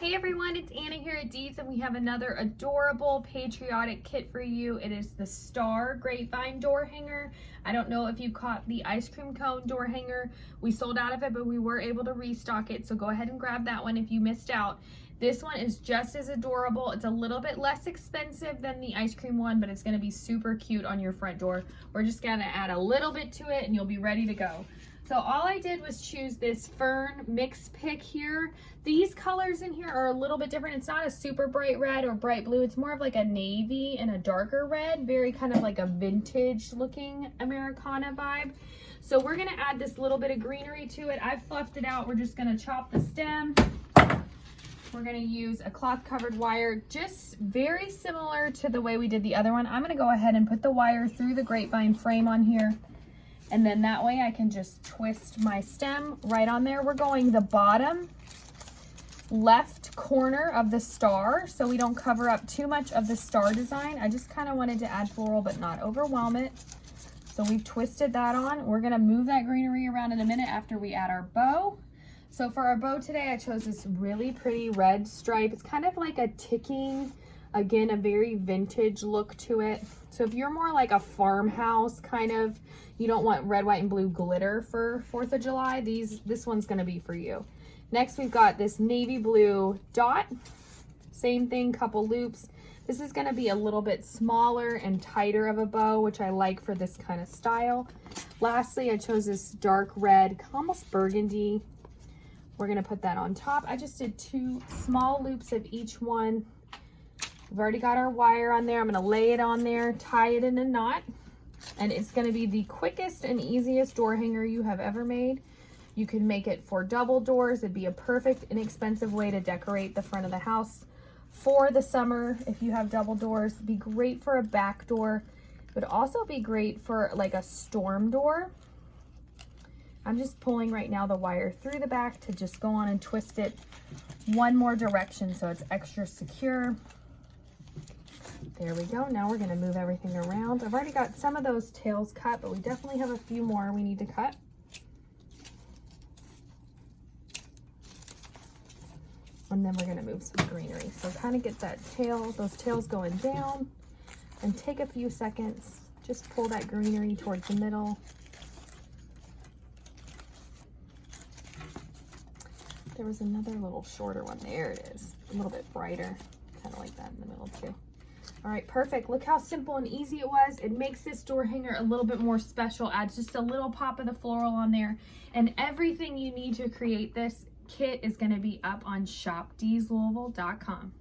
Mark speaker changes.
Speaker 1: Hey everyone, it's Anna here at Dees, and we have another adorable patriotic kit for you. It is the Star Grapevine door hanger. I don't know if you caught the ice cream cone door hanger. We sold out of it, but we were able to restock it, so go ahead and grab that one if you missed out. This one is just as adorable. It's a little bit less expensive than the ice cream one, but it's going to be super cute on your front door. We're just going to add a little bit to it and you'll be ready to go. So all I did was choose this fern mix pick here. These colors in here are a little bit different. It's not a super bright red or bright blue. It's more of like a navy and a darker red, very kind of like a vintage looking Americana vibe. So we're gonna add this little bit of greenery to it. I've fluffed it out. We're just gonna chop the stem. We're gonna use a cloth covered wire, just very similar to the way we did the other one. I'm gonna go ahead and put the wire through the grapevine frame on here. And then that way I can just twist my stem right on there. We're going the bottom left corner of the star so we don't cover up too much of the star design. I just kind of wanted to add floral but not overwhelm it. So we've twisted that on. We're gonna move that greenery around in a minute after we add our bow. So for our bow today, I chose this really pretty red stripe. It's kind of like a ticking, again, a very vintage look to it. So if you're more like a farmhouse kind of, you don't want red, white, and blue glitter for 4th of July, this one's gonna be for you. Next, we've got this navy blue dot. Same thing, couple loops. This is gonna be a little bit smaller and tighter of a bow, which I like for this kind of style. Lastly, I chose this dark red, almost burgundy. We're gonna put that on top. I just did 2 small loops of each one. We've already got our wire on there. I'm gonna lay it on there, tie it in a knot, and it's gonna be the quickest and easiest door hanger you have ever made. You can make it for double doors. It'd be a perfect, inexpensive way to decorate the front of the house for the summer. If you have double doors, it'd be great for a back door. It would also be great for like a storm door. I'm just pulling right now the wire through the back to just go on and twist it one more direction so it's extra secure. There we go. Now we're going to move everything around. I've already got some of those tails cut, but we definitely have a few more we need to cut. And then we're going to move some greenery. So kind of get that tail, those tails going down, and take a few seconds. Just pull that greenery towards the middle. There was another little shorter one. There it is. A little bit brighter. Kind of like that in the middle too. All right, perfect. Look how simple and easy it was. It makes this door hanger a little bit more special, adds just a little pop of the floral on there. And everything you need to create this kit is gonna be up on shopdeeslouisville.com.